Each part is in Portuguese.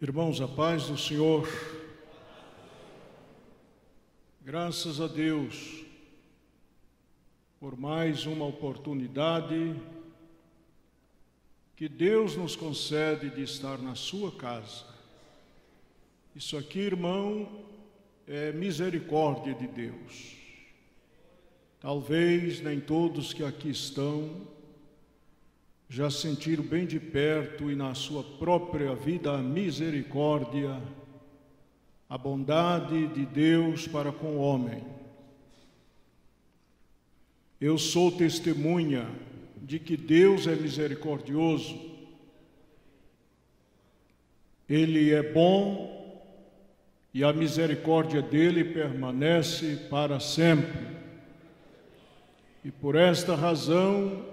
Irmãos, a paz do Senhor, graças a Deus por mais uma oportunidade que Deus nos concede de estar na sua casa. Isso aqui, irmão, é misericórdia de Deus. Talvez nem todos que aqui estão já sentiram bem de perto e na sua própria vida a misericórdia, a bondade de Deus para com o homem. Eu sou testemunha de que Deus é misericordioso, Ele é bom e a misericórdia dele permanece para sempre. E por esta razão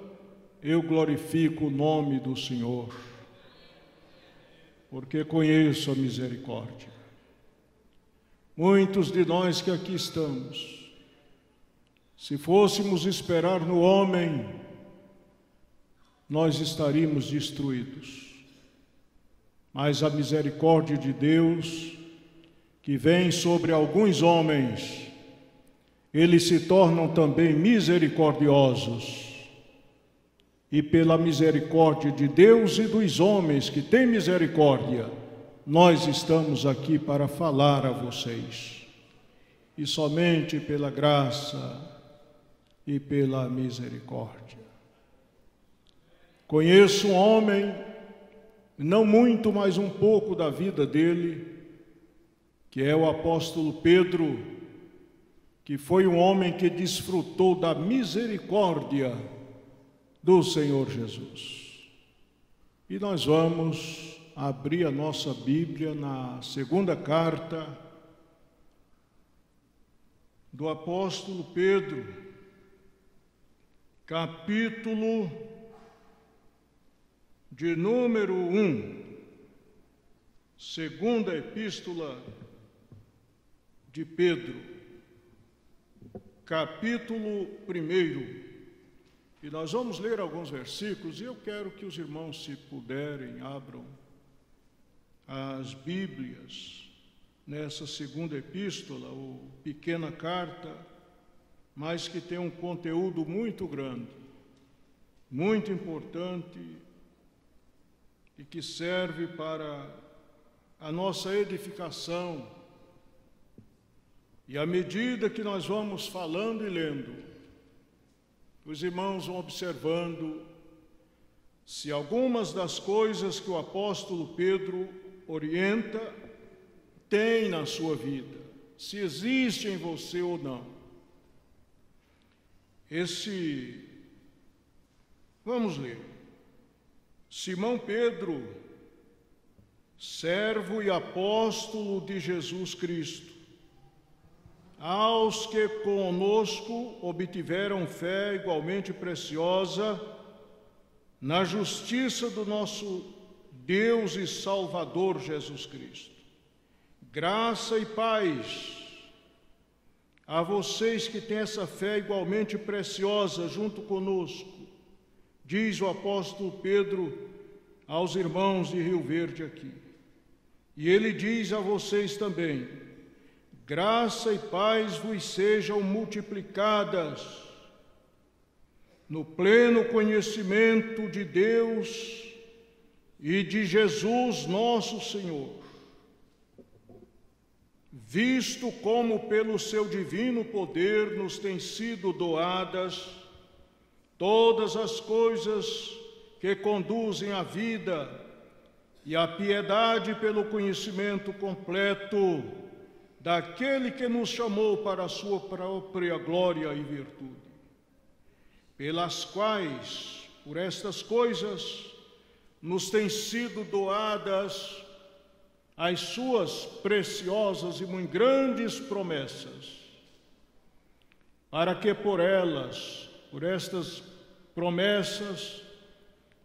eu glorifico o nome do Senhor, porque conheço a misericórdia. Muitos de nós que aqui estamos, se fôssemos esperar no homem, nós estaríamos destruídos. Mas a misericórdia de Deus, que vem sobre alguns homens, eles se tornam também misericordiosos. E pela misericórdia de Deus e dos homens que têm misericórdia, nós estamos aqui para falar a vocês. E somente pela graça e pela misericórdia. Conheço um homem, não muito, mas um pouco da vida dele, que é o apóstolo Pedro, que foi um homem que desfrutou da misericórdia do Senhor Jesus. E nós vamos abrir a nossa Bíblia na segunda carta do apóstolo Pedro, capítulo de número 1, segunda epístola de Pedro, capítulo 1. E nós vamos ler alguns versículos, e eu quero que os irmãos, se puderem, abram as Bíblias nessa segunda epístola, ou pequena carta, mas que tem um conteúdo muito grande, muito importante, e que serve para a nossa edificação. E à medida que nós vamos falando e lendo, os irmãos vão observando se algumas das coisas que o apóstolo Pedro orienta tem na sua vida, se existe em você ou não. Vamos ler. Simão Pedro, servo e apóstolo de Jesus Cristo, aos que conosco obtiveram fé igualmente preciosa na justiça do nosso Deus e Salvador Jesus Cristo. Graça e paz a vocês que têm essa fé igualmente preciosa junto conosco, diz o apóstolo Pedro aos irmãos de Rio Verde aqui. E ele diz a vocês também: graça e paz vos sejam multiplicadas no pleno conhecimento de Deus e de Jesus nosso Senhor, visto como pelo seu divino poder nos têm sido doadas todas as coisas que conduzem à vida e à piedade pelo conhecimento completo daquele que nos chamou para a sua própria glória e virtude, pelas quais, por estas coisas, nos têm sido doadas as suas preciosas e muito grandes promessas, para que por estas promessas,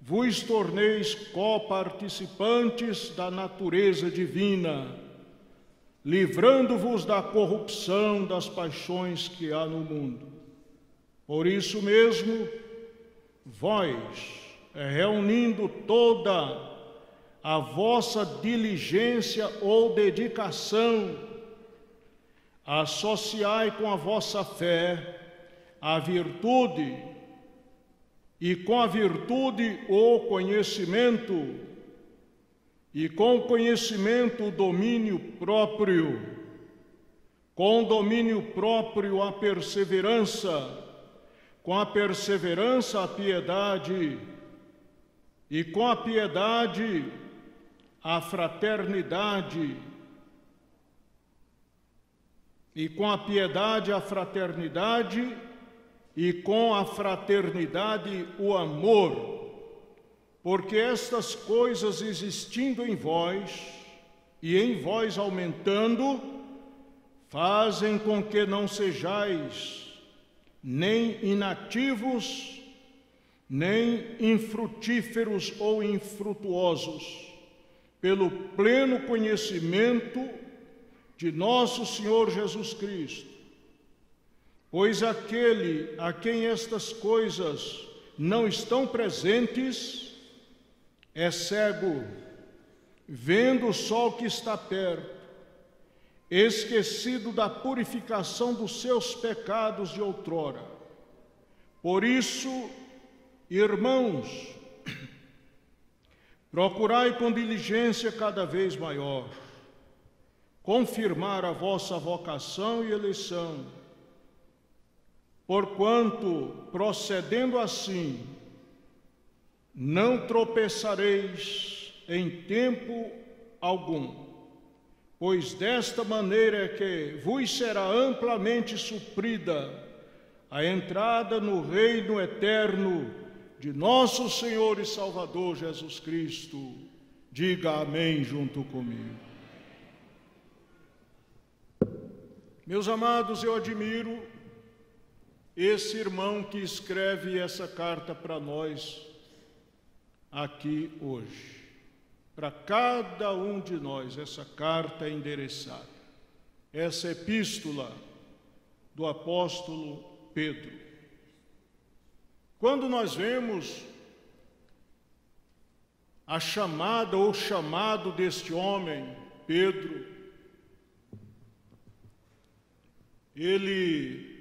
vos torneis coparticipantes da natureza divina, livrando-vos da corrupção das paixões que há no mundo. Por isso mesmo, vós, reunindo toda a vossa diligência ou dedicação, associai com a vossa fé a virtude, e com a virtude o conhecimento, e com o conhecimento o domínio próprio, com o domínio próprio a perseverança, com a perseverança a piedade, e com a piedade a fraternidade, e com a piedade a fraternidade, e com a fraternidade o amor, porque estas coisas existindo em vós, e em vós aumentando, fazem com que não sejais nem inativos, nem infrutíferos ou infrutuosos, pelo pleno conhecimento de nosso Senhor Jesus Cristo. Pois aquele a quem estas coisas não estão presentes é cego, vendo só o que está perto, esquecido da purificação dos seus pecados de outrora. Por isso, irmãos, procurai com diligência cada vez maior confirmar a vossa vocação e eleição, porquanto, procedendo assim, não tropeçareis em tempo algum, pois desta maneira é que vos será amplamente suprida a entrada no reino eterno de nosso Senhor e Salvador Jesus Cristo. Diga amém junto comigo. Meus amados, eu admiro esse irmão que escreve essa carta para nós aqui hoje. Para cada um de nós, essa carta é endereçada. Essa epístola do apóstolo Pedro. Quando nós vemos a chamada ou chamado deste homem, Pedro, ele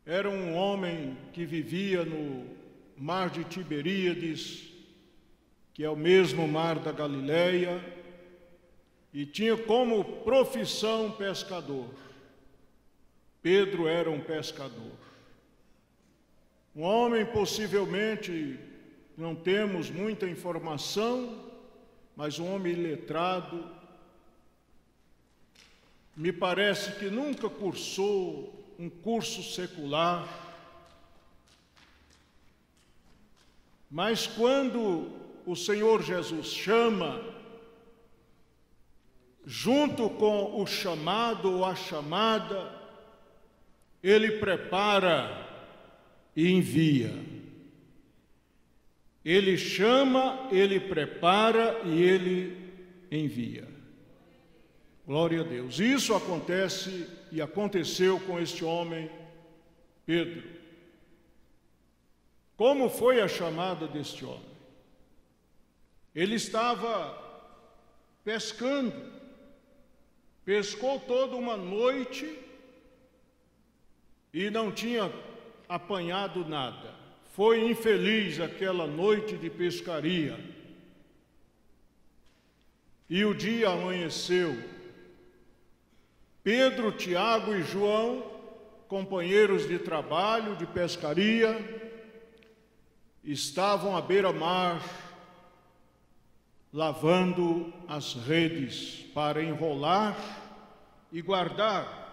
era um homem que vivia no mar de Tiberíades, que é o mesmo mar da Galileia, e tinha como profissão pescador. Pedro era um pescador. Um homem, possivelmente, não temos muita informação, mas um homem iletrado. Me parece que nunca cursou um curso secular, mas quando o Senhor Jesus chama, junto com o chamado ou a chamada, Ele prepara e envia. Ele chama, Ele prepara e Ele envia. Glória a Deus. Isso acontece e aconteceu com este homem, Pedro. Como foi a chamada deste homem? Ele estava pescando, pescou toda uma noite e não tinha apanhado nada. Foi infeliz aquela noite de pescaria. E o dia amanheceu. Pedro, Tiago e João, companheiros de trabalho, de pescaria, estavam à beira-mar, lavando as redes para enrolar e guardar.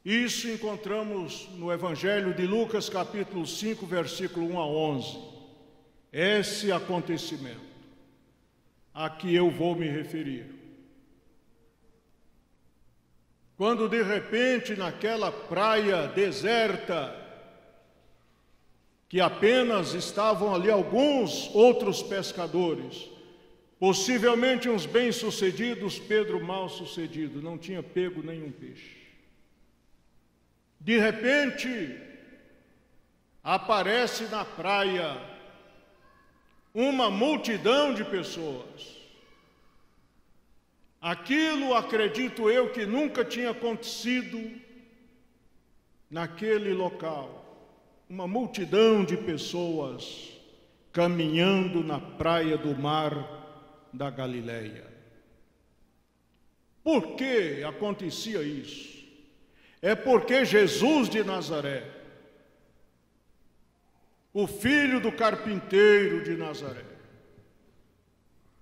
Isso encontramos no Evangelho de Lucas, capítulo 5, versículo 1 a 11. Esse acontecimento a que eu vou me referir. Quando de repente naquela praia deserta, que apenas estavam ali alguns outros pescadores, possivelmente uns bem-sucedidos, Pedro mal-sucedido, não tinha pego nenhum peixe. De repente, aparece na praia uma multidão de pessoas. Aquilo, acredito eu, que nunca tinha acontecido naquele local. Uma multidão de pessoas caminhando na praia do mar da Galileia. Por que acontecia isso? É porque Jesus de Nazaré, o filho do carpinteiro de Nazaré,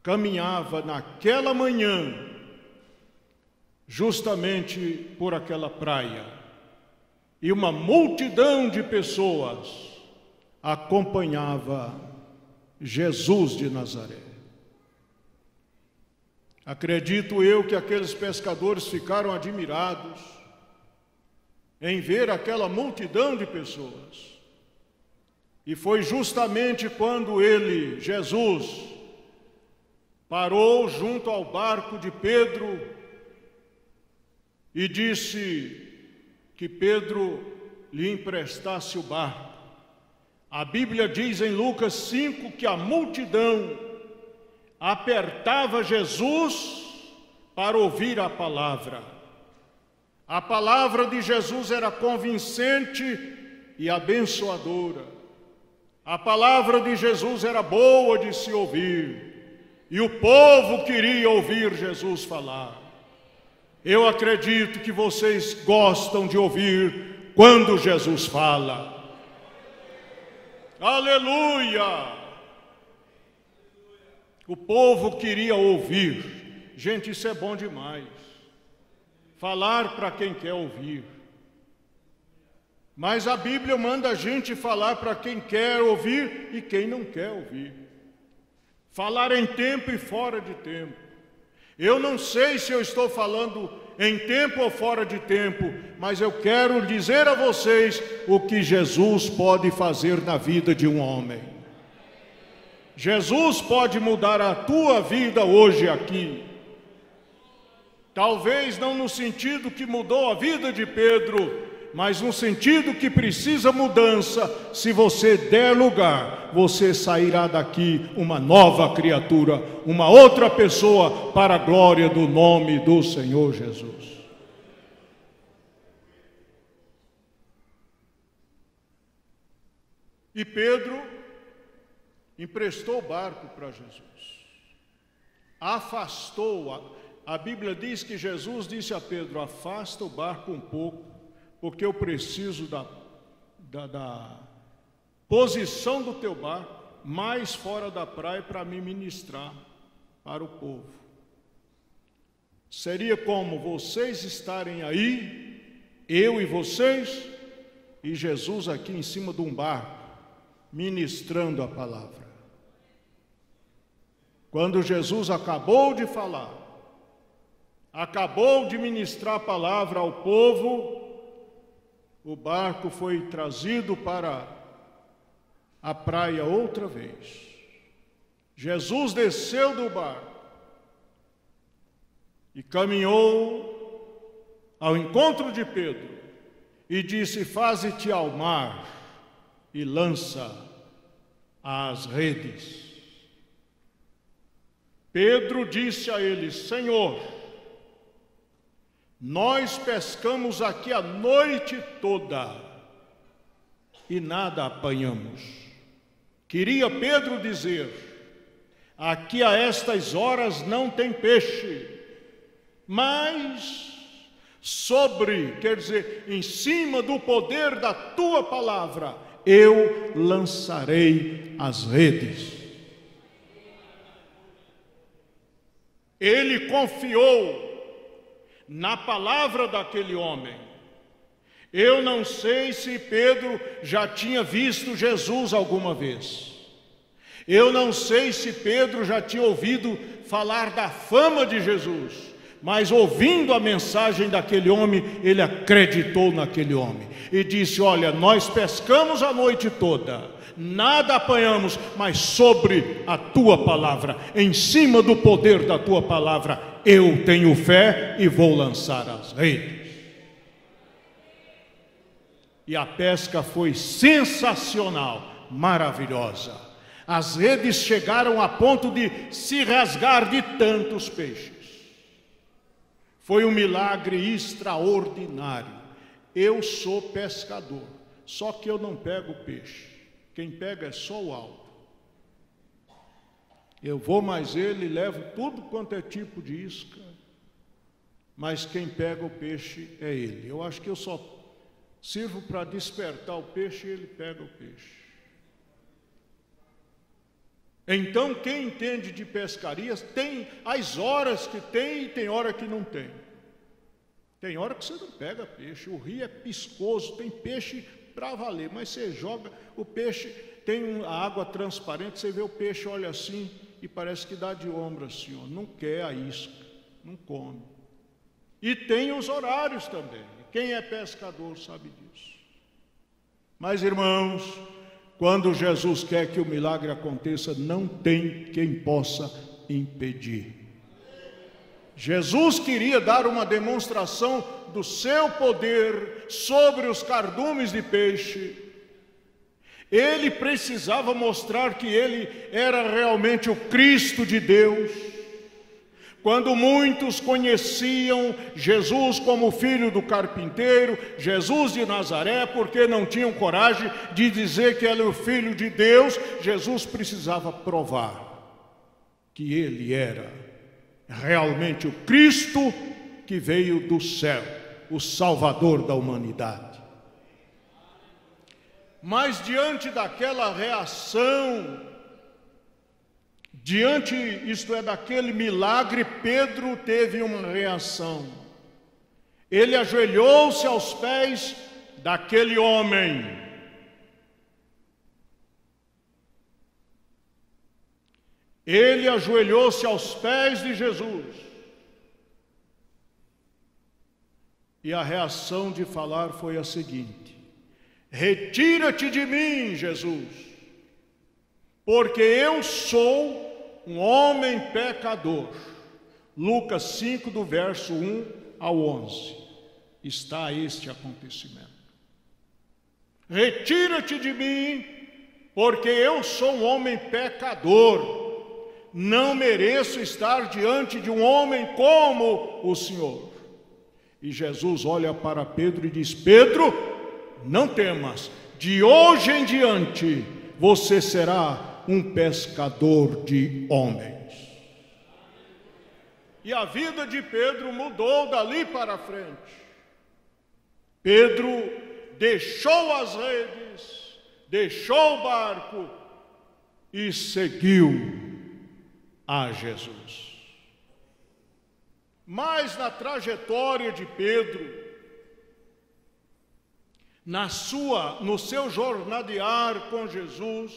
caminhava naquela manhã, justamente por aquela praia, e uma multidão de pessoas acompanhava Jesus de Nazaré. Acredito eu que aqueles pescadores ficaram admirados em ver aquela multidão de pessoas. E foi justamente quando ele, Jesus, parou junto ao barco de Pedro e disse que Pedro lhe emprestasse o barco. A Bíblia diz em Lucas 5 que a multidão apertava Jesus para ouvir a palavra. A palavra de Jesus era convincente e abençoadora. A palavra de Jesus era boa de se ouvir. E o povo queria ouvir Jesus falar. Eu acredito que vocês gostam de ouvir quando Jesus fala. Aleluia! O povo queria ouvir. Gente, isso é bom demais. Falar para quem quer ouvir. Mas a Bíblia manda a gente falar para quem quer ouvir e quem não quer ouvir. Falar em tempo e fora de tempo. Eu não sei se eu estou falando em tempo ou fora de tempo, mas eu quero dizer a vocês o que Jesus pode fazer na vida de um homem. Jesus pode mudar a tua vida hoje aqui. Talvez não no sentido que mudou a vida de Pedro, mas no sentido que precisa mudança. Se você der lugar, você sairá daqui uma nova criatura, uma outra pessoa para a glória do nome do Senhor Jesus. E Pedro emprestou o barco para Jesus, afastou. A Bíblia diz que Jesus disse a Pedro: afasta o barco um pouco, porque eu preciso da posição do teu barco mais fora da praia para me ministrar para o povo. Seria como vocês estarem aí, eu e vocês, e Jesus aqui em cima de um barco, ministrando a palavra. Quando Jesus acabou de falar, acabou de ministrar a palavra ao povo, o barco foi trazido para a praia outra vez. Jesus desceu do barco e caminhou ao encontro de Pedro e disse: faze-te ao mar e lança as redes. Pedro disse a ele: Senhor, nós pescamos aqui a noite toda e nada apanhamos. Queria Pedro dizer: aqui a estas horas não tem peixe, mas quer dizer, em cima do poder da tua palavra, eu lançarei as redes. Ele confiou na palavra daquele homem. Eu não sei se Pedro já tinha visto Jesus alguma vez. Eu não sei se Pedro já tinha ouvido falar da fama de Jesus. Mas ouvindo a mensagem daquele homem, ele acreditou naquele homem. E disse: olha, nós pescamos a noite toda, nada apanhamos, mas sobre a tua palavra, em cima do poder da tua palavra, eu tenho fé e vou lançar as redes. E a pesca foi sensacional, maravilhosa. As redes chegaram a ponto de se rasgar de tantos peixes. Foi um milagre extraordinário. Eu sou pescador, só que eu não pego peixe. Quem pega é só o alvo. Eu vou mais ele, levo tudo quanto é tipo de isca, mas quem pega o peixe é ele. Eu acho que eu só sirvo para despertar o peixe e ele pega o peixe. Então, quem entende de pescaria, tem as horas que tem e tem hora que não tem. Tem hora que você não pega peixe, o rio é piscoso, tem peixe para valer, mas você joga o peixe, tem a água transparente, você vê o peixe, olha assim, e parece que dá de ombro assim, ó, não quer a isca, não come. E tem os horários também, quem é pescador sabe disso. Mas, irmãos, quando Jesus quer que o milagre aconteça, não tem quem possa impedir. Jesus queria dar uma demonstração do seu poder sobre os cardumes de peixe. Ele precisava mostrar que ele era realmente o Cristo de Deus. Quando muitos conheciam Jesus como filho do carpinteiro, Jesus de Nazaré, porque não tinham coragem de dizer que ele era o filho de Deus, Jesus precisava provar que ele era realmente o Cristo que veio do céu, o Salvador da humanidade. Mas diante daquela reação, isto é, daquele milagre, Pedro teve uma reação. Ele ajoelhou-se aos pés daquele homem. Ele ajoelhou-se aos pés de Jesus. E a reação de falar foi a seguinte: retira-te de mim, Jesus, porque eu sou um homem pecador. Lucas 5, do verso 1 ao 11, está este acontecimento. Retira-te de mim, porque eu sou um homem pecador. Não mereço estar diante de um homem como o Senhor. E Jesus olha para Pedro e diz: Pedro, não temas, de hoje em diante você será um pescador de homens. E a vida de Pedro mudou dali para frente. Pedro deixou as redes, deixou o barco e seguiu a Jesus. Mas na trajetória de Pedro, no seu jornadear com Jesus,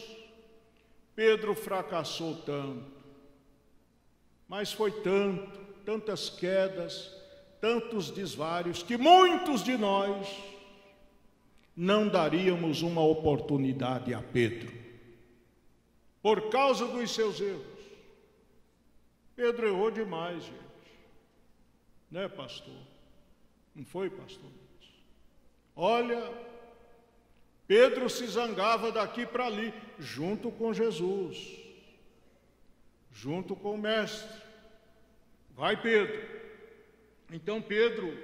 Pedro fracassou tanto. Mas foi tantas quedas, tantos desvários, que muitos de nós não daríamos uma oportunidade a Pedro, por causa dos seus erros. Pedro errou demais, gente. Né, pastor? Não foi, pastor? Olha, Pedro se zangava daqui para ali, junto com Jesus, junto com o mestre. Vai, Pedro. Então Pedro,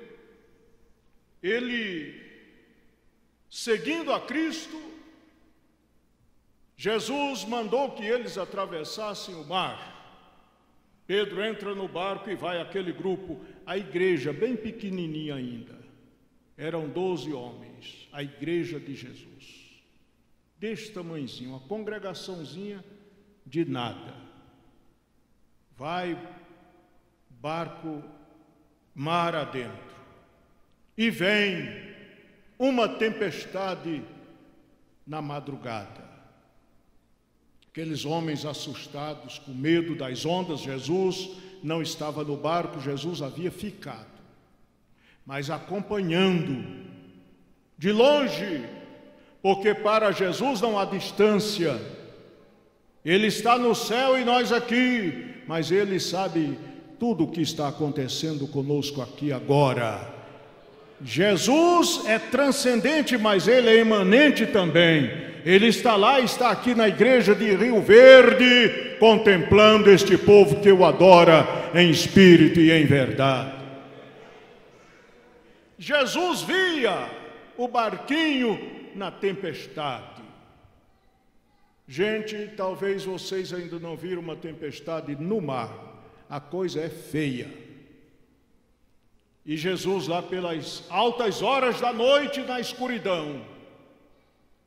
ele, seguindo a Cristo, Jesus mandou que eles atravessassem o mar. Pedro entra no barco e vai aquele grupo, a igreja bem pequenininha ainda. Eram 12 homens, a igreja de Jesus. Deste tamanhozinho, uma congregaçãozinha de nada. Vai, barco, mar adentro. E vem uma tempestade na madrugada. Aqueles homens assustados, com medo das ondas, Jesus não estava no barco, Jesus havia ficado. Mas acompanhando, de longe, porque para Jesus não há distância. Ele está no céu e nós aqui, mas Ele sabe tudo o que está acontecendo conosco aqui agora. Jesus é transcendente, mas ele é imanente também. Ele está lá, está aqui na igreja de Rio Verde, contemplando este povo que o adora em espírito e em verdade. Jesus via o barquinho na tempestade. Gente, talvez vocês ainda não viram uma tempestade no mar. A coisa é feia. E Jesus lá pelas altas horas da noite, na escuridão,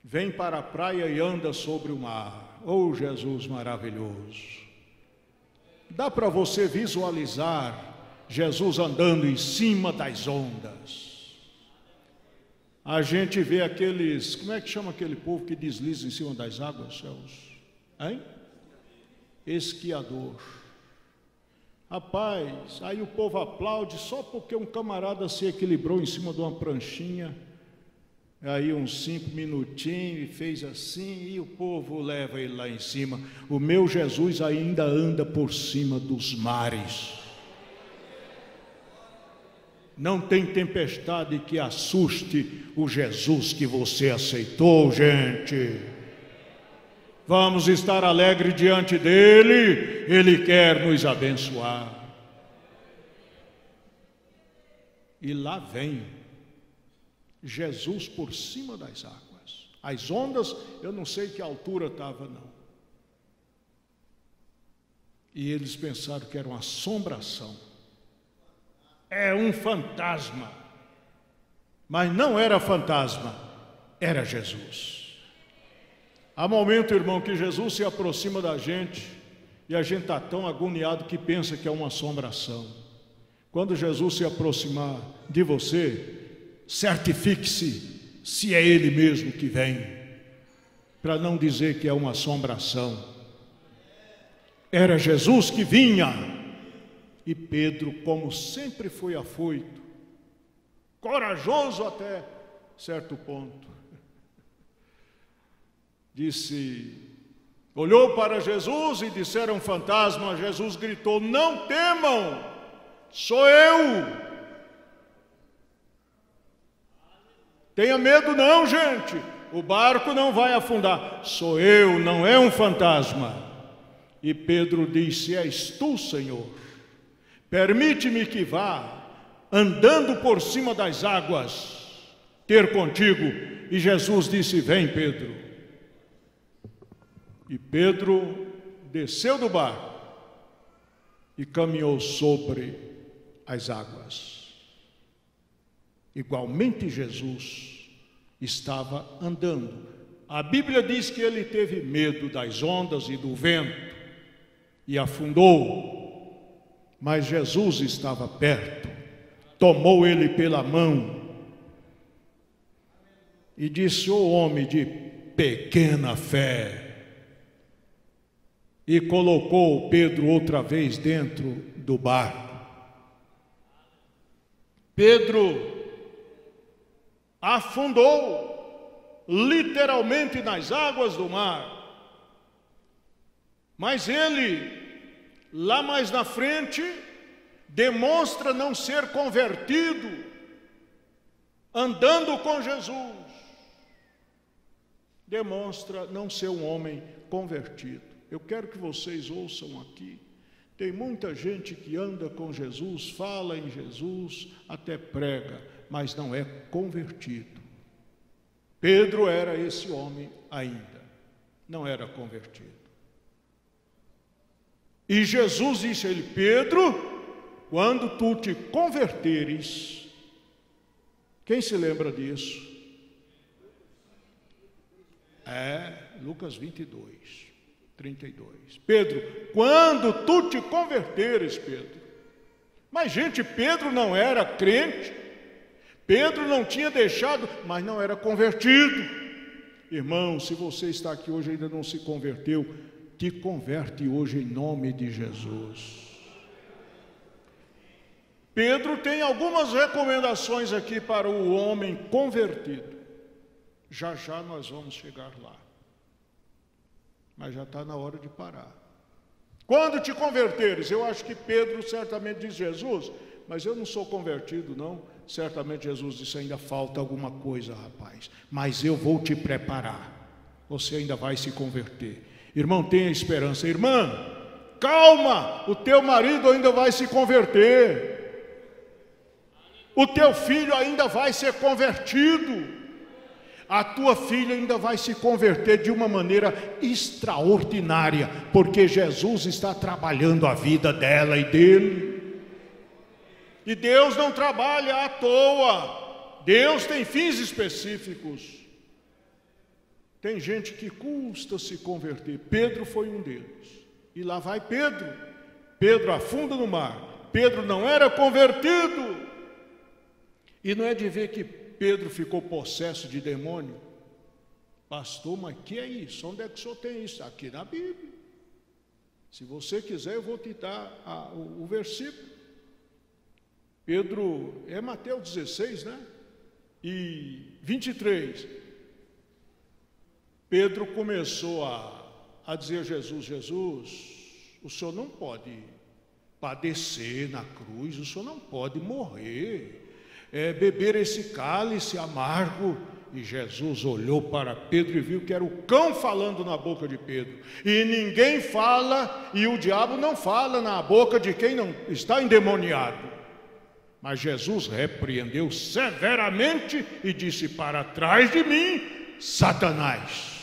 vem para a praia e anda sobre o mar. Oh, Jesus maravilhoso! Dá para você visualizar Jesus andando em cima das ondas. A gente vê aqueles, como é que chama aquele povo que desliza em cima das águas, céus? Hein? Esquiador. Rapaz, aí o povo aplaude só porque um camarada se equilibrou em cima de uma pranchinha, aí uns 5 minutinhos, e fez assim, e o povo leva ele lá em cima. O meu Jesus ainda anda por cima dos mares. Não tem tempestade que assuste o Jesus que você aceitou, gente. Vamos estar alegres diante dele, ele quer nos abençoar. E lá vem Jesus por cima das águas. As ondas, eu não sei que altura estava, não. E eles pensaram que era uma assombração. É um fantasma. Mas não era fantasma, era Jesus. Há momento, irmão, que Jesus se aproxima da gente e a gente está tão agoniado que pensa que é uma assombração. Quando Jesus se aproximar de você, certifique-se se é Ele mesmo que vem, para não dizer que é uma assombração. Era Jesus que vinha, e Pedro, como sempre foi afoito, corajoso até certo ponto, olhou para Jesus e disseram fantasma. Jesus gritou: não temam, sou eu. Tenha medo não, gente, o barco não vai afundar, sou eu, não é um fantasma. E Pedro disse: és tu, Senhor, permite-me que vá andando por cima das águas ter contigo. E Jesus disse: vem, Pedro. E Pedro desceu do barco e caminhou sobre as águas. Igualmente Jesus estava andando. A Bíblia diz que ele teve medo das ondas e do vento e afundou. Mas Jesus estava perto, tomou ele pela mão e disse: ó homem de pequena fé. E colocou Pedro outra vez dentro do barco. Pedro afundou literalmente nas águas do mar. Mas ele, lá mais na frente, demonstra não ser convertido, andando com Jesus. Demonstra não ser um homem convertido. Eu quero que vocês ouçam aqui. Tem muita gente que anda com Jesus, fala em Jesus, até prega, mas não é convertido. Pedro era esse homem ainda, não era convertido. E Jesus disse a ele: Pedro, quando tu te converteres, quem se lembra disso? Lucas 22. 32. Pedro, quando tu te converteres, Pedro. Mas, gente, Pedro não era crente, Pedro não tinha deixado, mas não era convertido. Irmão, se você está aqui hoje e ainda não se converteu, te converte hoje em nome de Jesus. Pedro tem algumas recomendações aqui para o homem convertido. Já já nós vamos chegar lá. Mas já está na hora de parar. Quando te converteres, eu acho que Pedro certamente diz: Jesus, mas eu não sou convertido não, certamente Jesus disse: ainda falta alguma coisa, rapaz, mas eu vou te preparar, você ainda vai se converter. Irmão, tenha esperança. Irmã, calma, o teu marido ainda vai se converter, o teu filho ainda vai ser convertido, a tua filha ainda vai se converter de uma maneira extraordinária, porque Jesus está trabalhando a vida dela e dele. E Deus não trabalha à toa, Deus tem fins específicos. Tem gente que custa se converter. Pedro foi um deles. E lá vai Pedro. Pedro afunda no mar. Pedro não era convertido. E não é de ver que Pedro ficou possesso de demônio. Pastor, mas que é isso? Onde é que o senhor tem isso? Aqui na Bíblia. Se você quiser, eu vou te dar o versículo. Pedro, é Mateus 16, né? E 23. Pedro começou a dizer a Jesus: Jesus, o senhor não pode padecer na cruz, o senhor não pode morrer, beber esse cálice amargo. E Jesus olhou para Pedro e viu que era o cão falando na boca de Pedro. E ninguém fala, e o diabo não fala na boca de quem não está endemoniado. Mas Jesus repreendeu severamente e disse: para trás de mim, Satanás,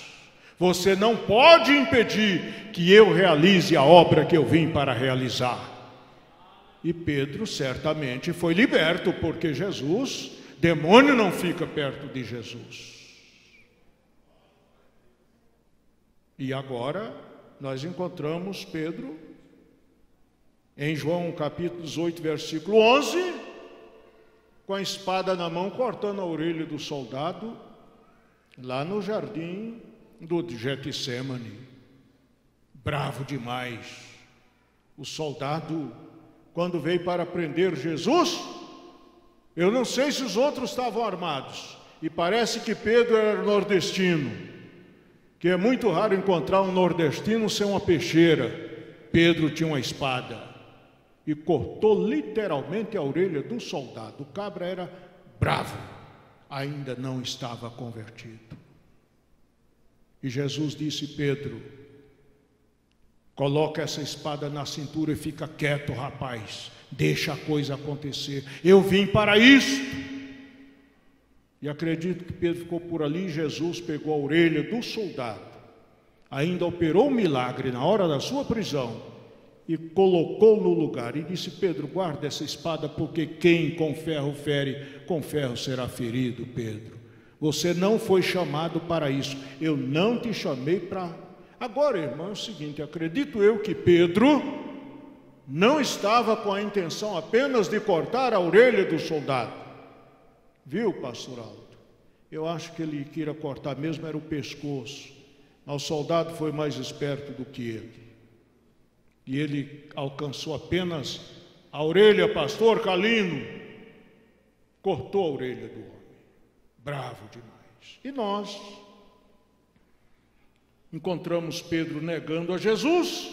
você não pode impedir que eu realize a obra que eu vim para realizar. E Pedro certamente foi liberto, porque Jesus, demônio não fica perto de Jesus. E agora nós encontramos Pedro em João capítulo 18, versículo 11, com a espada na mão, cortando a orelha do soldado, lá no jardim do Getsêmani. Bravo demais. O soldado, quando veio para prender Jesus, eu não sei se os outros estavam armados, e parece que Pedro era nordestino, que é muito raro encontrar um nordestino sem uma peixeira. Pedro tinha uma espada e cortou literalmente a orelha do soldado. O cabra era bravo, ainda não estava convertido. E Jesus disse: Pedro, coloca essa espada na cintura e fica quieto, rapaz, deixa a coisa acontecer, eu vim para isso. E acredito que Pedro ficou por ali. Jesus pegou a orelha do soldado, ainda operou um milagre na hora da sua prisão, e colocou no lugar, e disse: Pedro, guarda essa espada, porque quem com ferro fere, com ferro será ferido. Pedro, você não foi chamado para isso, eu não te chamei para... Agora, irmão, é o seguinte, acredito eu que Pedro não estava com a intenção apenas de cortar a orelha do soldado. Viu, pastor Aldo? Eu acho que ele queria cortar mesmo era o pescoço, mas o soldado foi mais esperto do que ele. E ele alcançou apenas a orelha. Pastor Calino cortou a orelha do homem. Bravo demais. E nós encontramos Pedro negando a Jesus,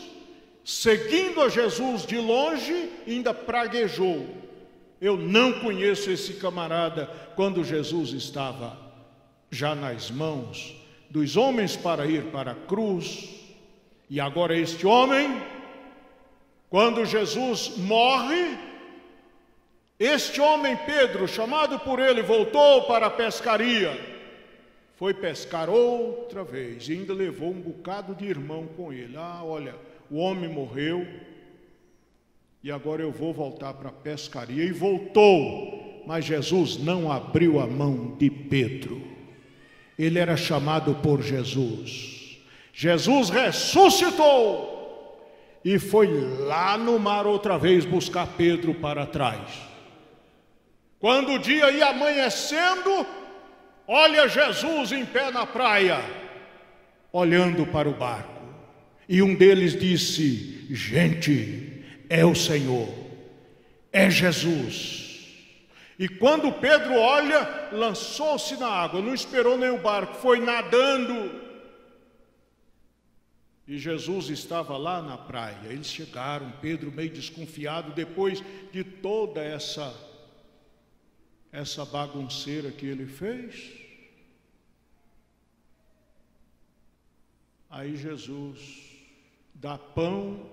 seguindo a Jesus de longe, ainda praguejou: eu não conheço esse camarada, quando Jesus estava já nas mãos dos homens para ir para a cruz. E agora este homem, quando Jesus morre, este homem Pedro, chamado por ele, voltou para a pescaria, foi pescar outra vez, e ainda levou um bocado de irmão com ele. Olha, o homem morreu, e agora eu vou voltar para a pescaria. E voltou, mas Jesus não abriu a mão de Pedro. Ele era chamado por Jesus. Jesus ressuscitou e foi lá no mar outra vez buscar Pedro para trás. Quando o dia ia amanhecendo, olha Jesus em pé na praia, olhando para o barco. E um deles disse: gente, é o Senhor, é Jesus. E quando Pedro olha, lançou-se na água, não esperou nem o barco, foi nadando. E Jesus estava lá na praia. Eles chegaram, Pedro meio desconfiado, depois de toda essa essa bagunceira que ele fez? Aí Jesus dá pão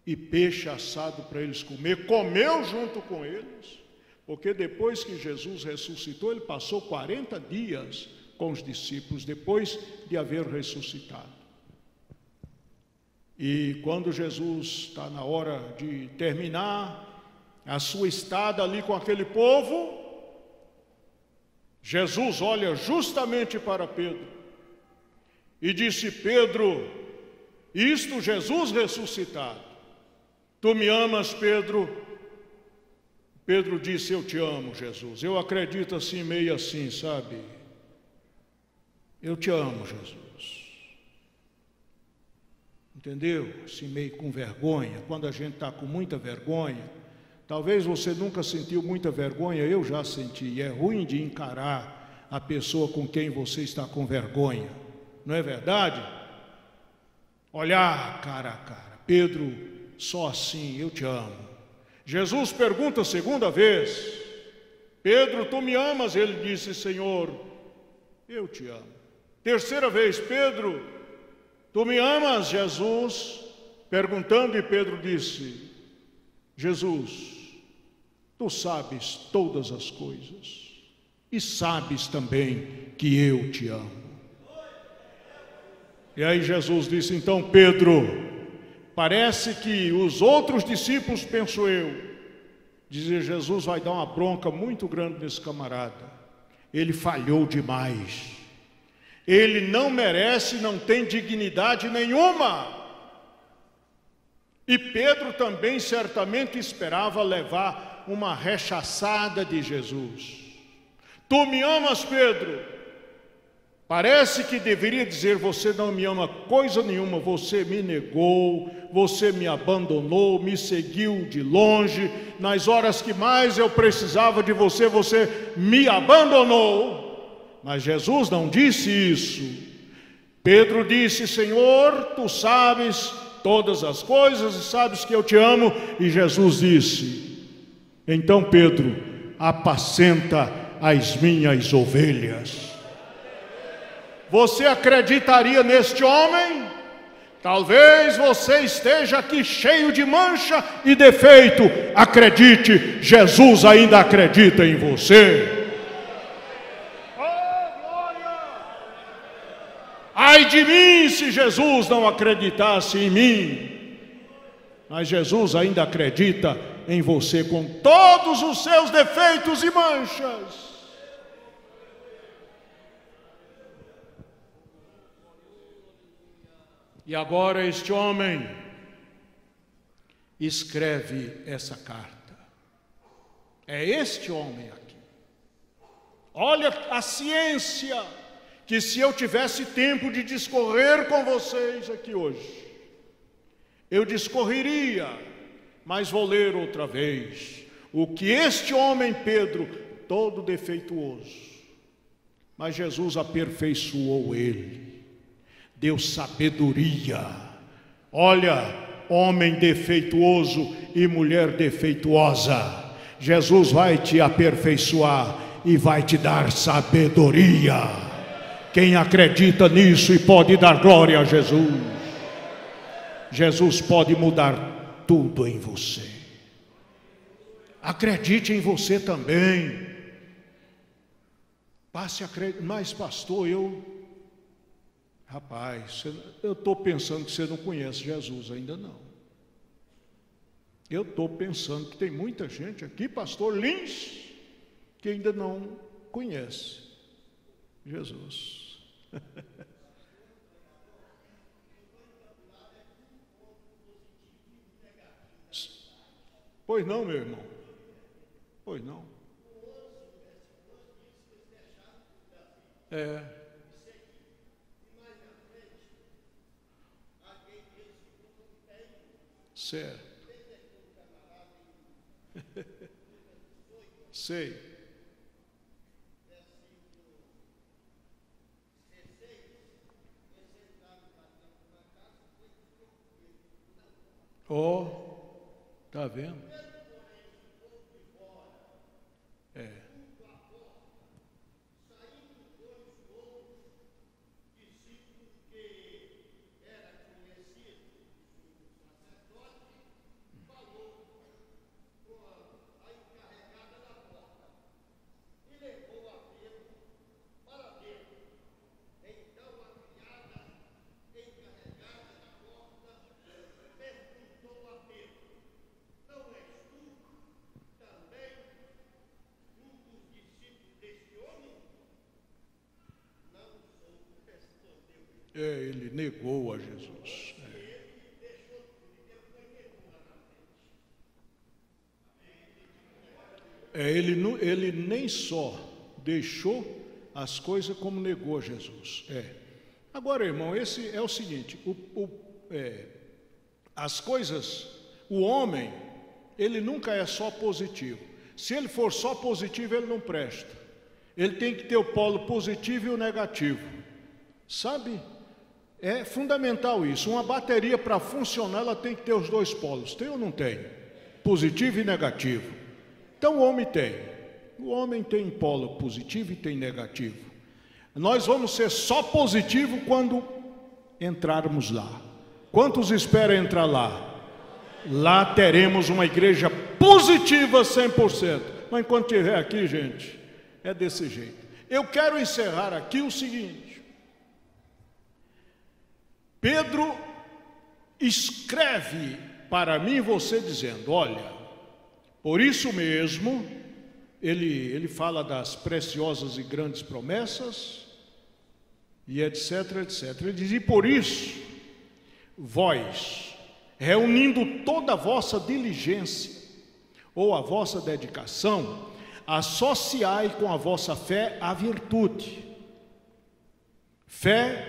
e peixe assado para eles comer, comeu junto com eles, porque depois que Jesus ressuscitou, ele passou 40 dias com os discípulos, depois de haver ressuscitado. E quando Jesus está na hora de terminar a sua estada ali com aquele povo, Jesus olha justamente para Pedro e disse: Pedro, isto Jesus ressuscitado, tu me amas, Pedro? Pedro disse: eu te amo, Jesus. Eu acredito assim, meio assim, sabe? Eu te amo, Jesus. Entendeu? Assim, meio com vergonha. Quando a gente está com muita vergonha, talvez você nunca sentiu muita vergonha, eu já senti. E é ruim de encarar a pessoa com quem você está com vergonha. Não é verdade? Olhar cara a cara. Pedro, só assim, eu te amo. Jesus pergunta a segunda vez: Pedro, tu me amas? Ele disse: Senhor, eu te amo. Terceira vez: Pedro, tu me amas? Jesus perguntando, e Pedro disse: Jesus, tu sabes todas as coisas e sabes também que eu te amo. E aí Jesus disse: então, Pedro, parece que os outros discípulos, penso eu, dizer, Jesus vai dar uma bronca muito grande nesse camarada. Ele falhou demais. Ele não merece, não tem dignidade nenhuma. E Pedro também certamente esperava levar uma rechaçada de Jesus. Tu me amas, Pedro? Parece que deveria dizer: você não me ama coisa nenhuma, você me negou, você me abandonou, me seguiu de longe, nas horas que mais eu precisava de você, você me abandonou. Mas Jesus não disse isso. Pedro disse: Senhor, tu sabes todas as coisas e sabes que eu te amo. E Jesus disse: então, Pedro, apacenta as minhas ovelhas. Você acreditaria neste homem? Talvez você esteja aqui cheio de mancha e defeito. Acredite, Jesus ainda acredita em você. Ai de mim se Jesus não acreditasse em mim. Mas Jesus ainda acredita em você com todos os seus defeitos e manchas. E agora este homem escreve essa carta. É este homem aqui. Olha a ciência, que se eu tivesse tempo de discorrer com vocês aqui hoje, eu discorreria, mas vou ler outra vez o que este homem Pedro, todo defeituoso, mas Jesus aperfeiçoou ele, deu sabedoria. Olha, homem defeituoso e mulher defeituosa, Jesus vai te aperfeiçoar e vai te dar sabedoria. Quem acredita nisso e pode dar glória a Jesus? Jesus pode mudar tudo em você. Acredite em você também. Passe a acreditar. Mas pastor, rapaz, eu estou pensando que você não conhece Jesus ainda não. Eu estou pensando que tem muita gente aqui, pastor Lins, que ainda não conhece Jesus. Pois não, meu irmão. Pois não. É. Certo. Sei. Tá vendo? É. negou a Jesus. Ele nem só deixou as coisas como negou a Jesus. Agora, irmão, esse é o seguinte, as coisas, o homem, ele nunca é só positivo. Se ele for só positivo, ele não presta. Ele tem que ter o polo positivo e o negativo. Sabe? É fundamental isso. Uma bateria, para funcionar, ela tem que ter os dois polos. Tem ou não tem? Positivo e negativo. Então o homem tem. O homem tem polo positivo e tem negativo. Nós vamos ser só positivo quando entrarmos lá. Quantos esperam entrar lá? Lá teremos uma igreja positiva 100%. Mas enquanto estiver aqui, gente, é desse jeito. Eu quero encerrar aqui o seguinte. Pedro escreve para mim e você dizendo, olha, por isso mesmo, ele fala das preciosas e grandes promessas, e etc, etc. Ele diz, e por isso, vós, reunindo toda a vossa diligência, ou a vossa dedicação, associai com a vossa fé a virtude. Fé,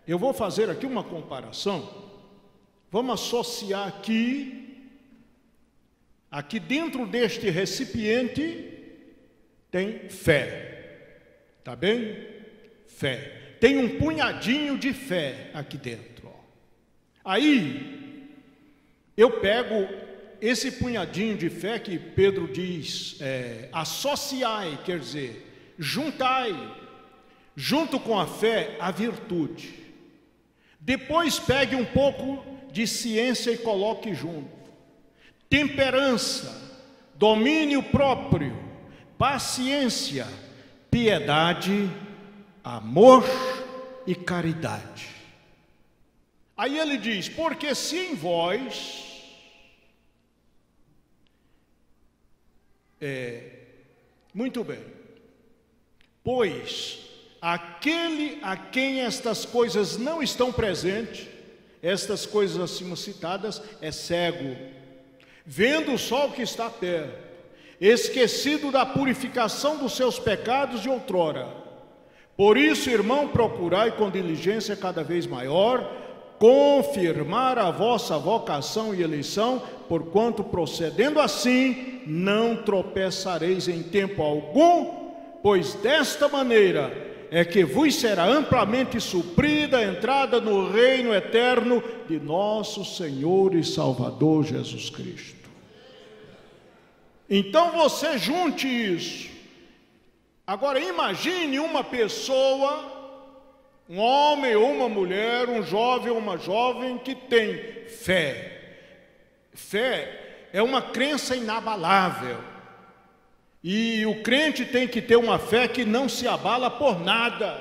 eu vou fazer aqui uma comparação, vamos associar aqui dentro deste recipiente, tem fé, tá bem? Fé. Tem um punhadinho de fé aqui dentro. Aí, eu pego esse punhadinho de fé que Pedro diz, associai, quer dizer, juntai, junto com a fé, a virtude. Depois pegue um pouco de ciência e coloque junto. Temperança, domínio próprio, paciência, piedade, amor e caridade. Aí ele diz, porque se em vós, muito bem, pois aquele a quem estas coisas não estão presentes, estas coisas acima citadas, é cego, vendo só o que está perto, esquecido da purificação dos seus pecados de outrora. Por isso, irmão, procurai com diligência cada vez maior confirmar a vossa vocação e eleição, porquanto procedendo assim, não tropeçareis em tempo algum, pois desta maneira é que vos será amplamente suprida a entrada no reino eterno de nosso Senhor e Salvador Jesus Cristo. Então você junte isso. Agora imagine uma pessoa, um homem ou uma mulher, um jovem ou uma jovem que tem fé. Fé é uma crença inabalável. E o crente tem que ter uma fé que não se abala por nada.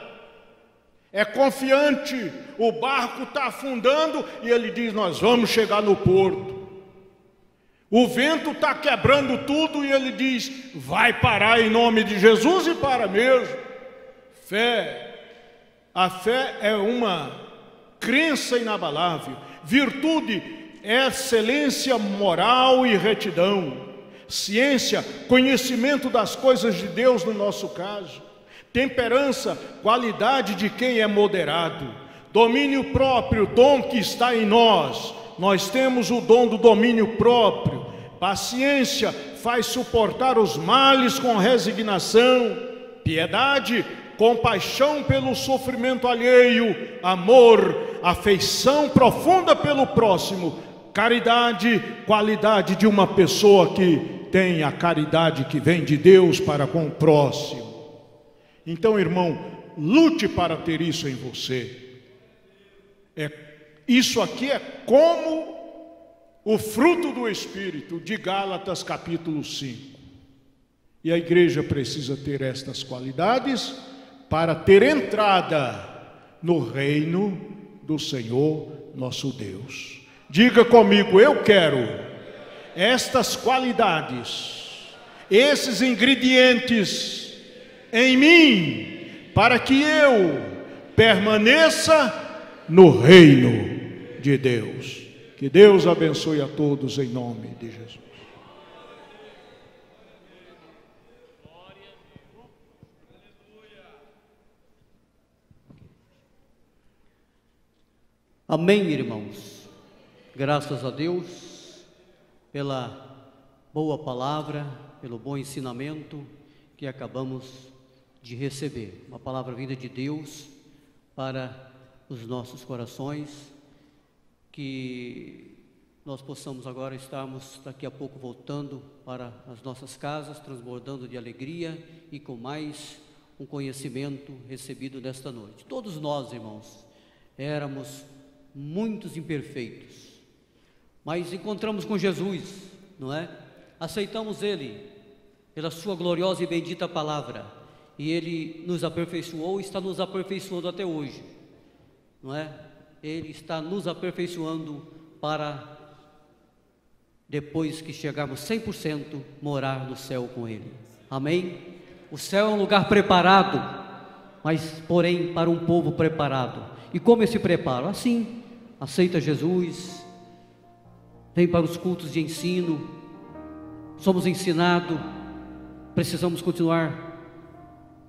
É confiante, o barco está afundando e ele diz, nós vamos chegar no porto. O vento está quebrando tudo e ele diz, vai parar em nome de Jesus e para mesmo. Fé. A fé é uma crença inabalável. Virtude é excelência moral e retidão. Ciência, conhecimento das coisas de Deus no nosso caso. Temperança, qualidade de quem é moderado. Domínio próprio, dom que está em nós. Nós temos o dom do domínio próprio. Paciência, faz suportar os males com resignação. Piedade, compaixão pelo sofrimento alheio. Amor, afeição profunda pelo próximo. Caridade, qualidade de uma pessoa que tem a caridade que vem de Deus para com o próximo. Então, irmão, lute para ter isso em você. Isso aqui é como o fruto do Espírito de Gálatas capítulo 5. E a igreja precisa ter estas qualidades para ter entrada no reino do Senhor nosso Deus. Diga comigo, eu quero estas qualidades, esses ingredientes em mim, para que eu permaneça no reino de Deus. Que Deus abençoe a todos em nome de Jesus. Amém, irmãos. Graças a Deus pela boa palavra, pelo bom ensinamento que acabamos de receber. Uma palavra vinda de Deus para os nossos corações, que nós possamos agora estarmos daqui a pouco voltando para as nossas casas, transbordando de alegria e com mais um conhecimento recebido nesta noite. Todos nós, irmãos, éramos muitos imperfeitos, mas encontramos com Jesus, não é? Aceitamos Ele pela sua gloriosa e bendita palavra, e Ele nos aperfeiçoou e está nos aperfeiçoando até hoje, não é? Ele está nos aperfeiçoando para, depois que chegarmos 100%, morar no céu com Ele. Amém? O céu é um lugar preparado, mas porém para um povo preparado. E como esse preparo? Assim, aceita Jesus, vem para os cultos de ensino, somos ensinados, precisamos continuar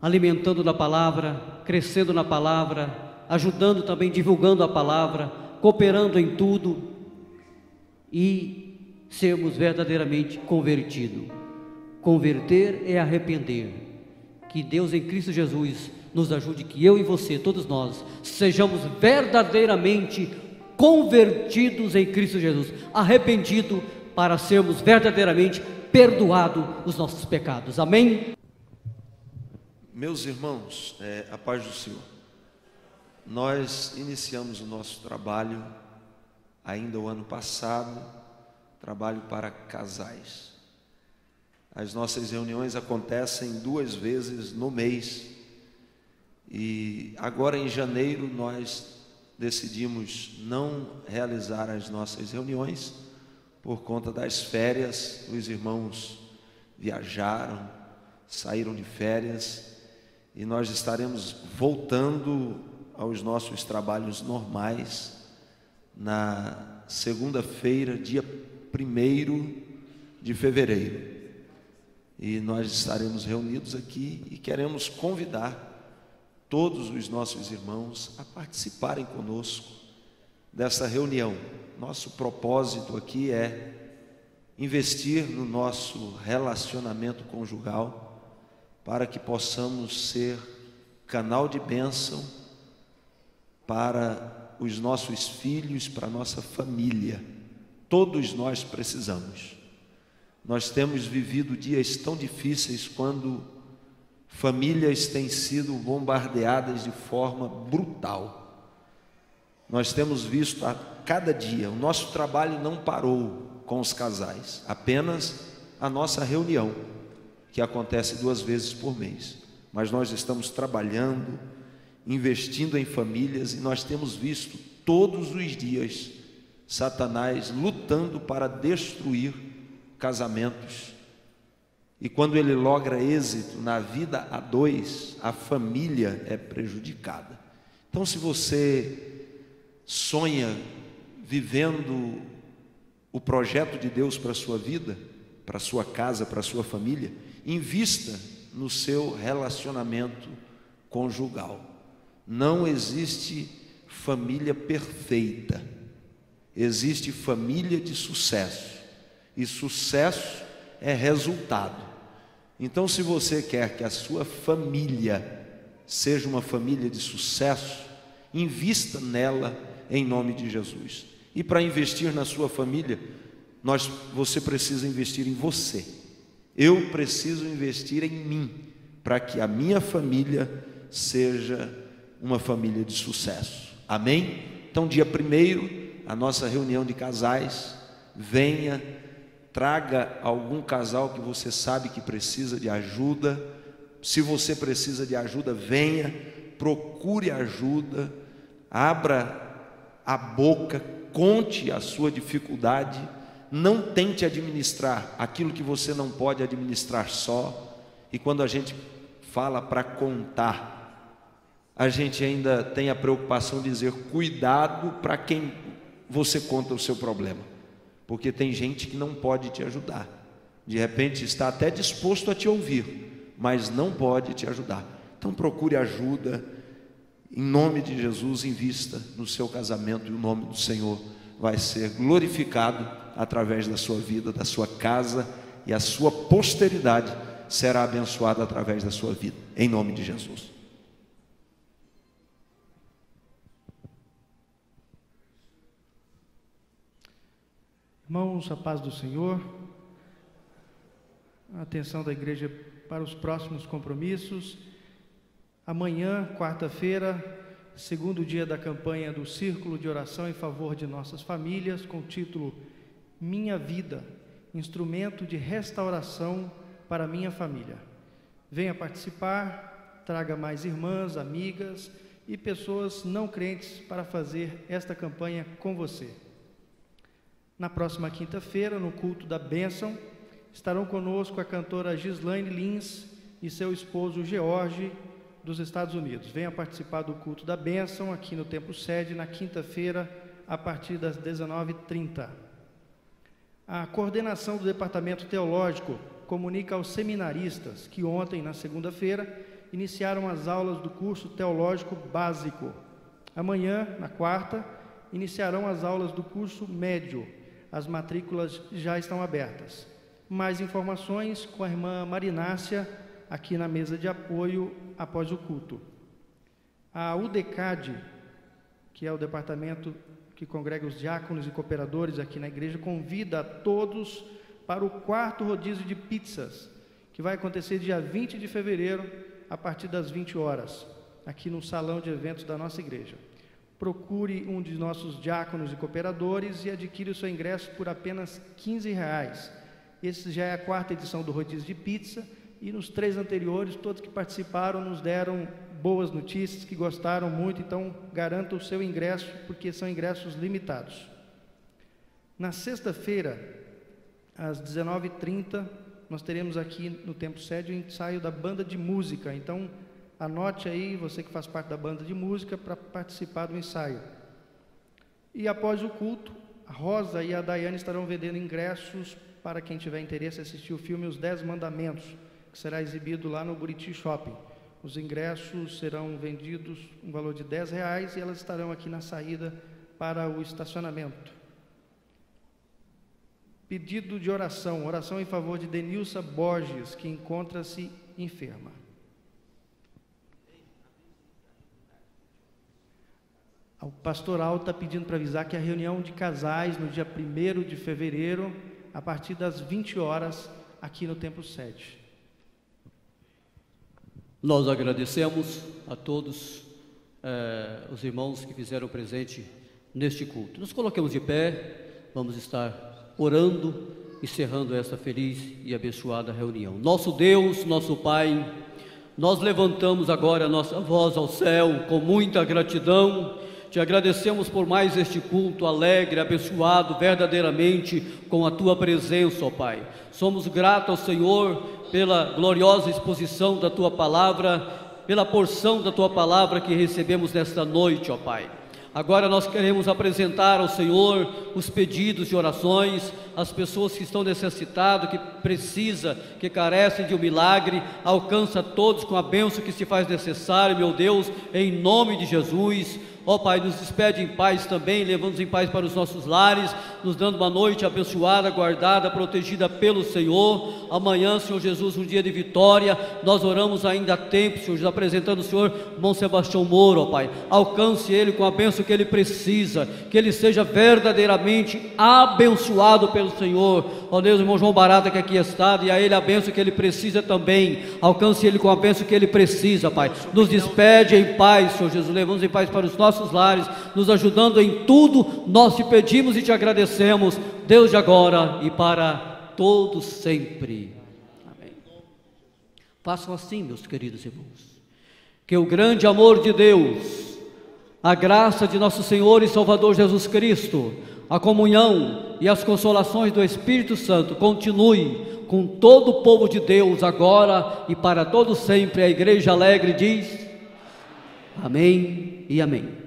alimentando na palavra, crescendo na palavra, ajudando também, divulgando a palavra, cooperando em tudo e sermos verdadeiramente convertidos. Converter é arrepender. Que Deus em Cristo Jesus nos ajude, que eu e você, todos nós, sejamos verdadeiramente convertidos em Cristo Jesus, arrependidos para sermos verdadeiramente perdoados os nossos pecados. Amém? Meus irmãos, a paz do Senhor. Nós iniciamos o nosso trabalho ainda o ano passado, trabalho para casais. As nossas reuniões acontecem 2 vezes no mês, e agora em janeiro nós decidimos não realizar as nossas reuniões por conta das férias. Os irmãos viajaram, saíram de férias, e nós estaremos voltando aos nossos trabalhos normais na segunda-feira, dia 1º de fevereiro. E nós estaremos reunidos aqui e queremos convidar todos os nossos irmãos a participarem conosco dessa reunião. Nosso propósito aqui é investir no nosso relacionamento conjugal para que possamos ser canal de bênção para os nossos filhos, para a nossa família. Todos nós precisamos. Nós temos vivido dias tão difíceis quando famílias têm sido bombardeadas de forma brutal. Nós temos visto a cada dia, o nosso trabalho não parou com os casais, apenas a nossa reunião, que acontece 2 vezes por mês. Mas nós estamos trabalhando, investindo em famílias, e nós temos visto todos os dias Satanás lutando para destruir casamentos. E quando ele logra êxito na vida a 2, a família é prejudicada. Então, se você sonha vivendo o projeto de Deus para a sua vida, para a sua casa, para a sua família, invista no seu relacionamento conjugal. Não existe família perfeita, existe família de sucesso, e sucesso é resultado. Então, se você quer que a sua família seja uma família de sucesso, invista nela em nome de Jesus. E para investir na sua família, você precisa investir em você. Eu preciso investir em mim, para que a minha família seja uma família de sucesso. Amém? Então, dia 1º, a nossa reunião de casais. Venha, traga algum casal que você sabe que precisa de ajuda. Se você precisa de ajuda, venha, procure ajuda, abra a boca, conte a sua dificuldade. Não tente administrar aquilo que você não pode administrar só. E quando a gente fala para contar, a gente ainda tem a preocupação de dizer cuidado para quem você conta o seu problema, porque tem gente que não pode te ajudar, de repente está até disposto a te ouvir, mas não pode te ajudar. Então procure ajuda, em nome de Jesus, invista no seu casamento, e o nome do Senhor vai ser glorificado através da sua vida, da sua casa, e a sua posteridade será abençoada através da sua vida, em nome de Jesus. Irmãos, a paz do Senhor, a atenção da igreja para os próximos compromissos. Amanhã, quarta-feira, segundo dia da campanha do Círculo de Oração em favor de nossas famílias, com o título Minha Vida, instrumento de restauração para minha família. Venha participar, traga mais irmãs, amigas e pessoas não crentes para fazer esta campanha com você. Na próxima quinta-feira, no culto da bênção, estarão conosco a cantora Gislaine Lins e seu esposo George, dos Estados Unidos. Venha participar do culto da bênção aqui no Templo Sede, na quinta-feira, a partir das 19h30. A coordenação do Departamento Teológico comunica aos seminaristas que ontem, na segunda-feira, iniciaram as aulas do curso teológico básico. Amanhã, na quarta, iniciarão as aulas do curso médio. As matrículas já estão abertas. Mais informações com a irmã Marinácia, aqui na mesa de apoio, após o culto. A UDECAD, que é o departamento que congrega os diáconos e cooperadores aqui na igreja, convida a todos para o 4º rodízio de pizzas, que vai acontecer dia 20 de fevereiro, a partir das 20 horas, aqui no salão de eventos da nossa igreja. Procure um de nossos diáconos e cooperadores e adquire o seu ingresso por apenas R$15. Esse já é a 4ª edição do rodízio de pizza, e nos 3 anteriores, todos que participaram nos deram boas notícias, que gostaram muito, então garanta o seu ingresso, porque são ingressos limitados. Na sexta-feira, às 19h30, nós teremos aqui no Templo Sede o ensaio da banda de música, então anote aí, você que faz parte da banda de música, para participar do ensaio. E após o culto, a Rosa e a Daiane estarão vendendo ingressos para quem tiver interesse em assistir o filme Os 10 Mandamentos, que será exibido lá no Buriti Shopping. Os ingressos serão vendidos um valor de R$10 e elas estarão aqui na saída para o estacionamento. Pedido de oração, oração em favor de Denilsa Borges, que encontra-se enferma. O pastoral está pedindo para avisar que a reunião de casais no dia 1º de fevereiro, a partir das 20 horas, aqui no Templo Sede. Nós agradecemos a todos os irmãos que fizeram presente neste culto. Nos coloquemos de pé, vamos estar orando, encerrando esta feliz e abençoada reunião. Nosso Deus, nosso Pai, nós levantamos agora a nossa voz ao céu com muita gratidão. Te agradecemos por mais este culto alegre, abençoado verdadeiramente com a Tua presença, ó Pai. Somos gratos ao Senhor pela gloriosa exposição da Tua palavra, pela porção da Tua palavra que recebemos nesta noite, ó Pai. Agora nós queremos apresentar ao Senhor os pedidos de orações, as pessoas que estão necessitadas, que precisam, que carecem de um milagre. Alcança todos com a bênção que se faz necessário, meu Deus, em nome de Jesus. Ó Pai, nos despede em paz também, levando-nos em paz para os nossos lares, nos dando uma noite abençoada, guardada, protegida pelo Senhor. Amanhã, Senhor Jesus, um dia de vitória, nós oramos ainda a tempo, Senhor Jesus, apresentando o Senhor, irmão Sebastião Moura, ó Pai. Alcance ele com a bênção que ele precisa, que ele seja verdadeiramente abençoado pelo Senhor. Ó Deus, irmão João Barata, que aqui está, e a ele a bênção que ele precisa também. Alcance ele com a bênção que ele precisa, Pai. Nos despede em paz, Senhor Jesus, levamos em paz para os nossos lares, nos ajudando em tudo. Nós te pedimos e te agradecemos, Deus de agora e para todos sempre. Amém. Façam assim, meus queridos irmãos, que o grande amor de Deus, a graça de nosso Senhor e Salvador Jesus Cristo, a comunhão e as consolações do Espírito Santo continue com todo o povo de Deus agora e para todos sempre. A Igreja Alegre diz: Amém e amém.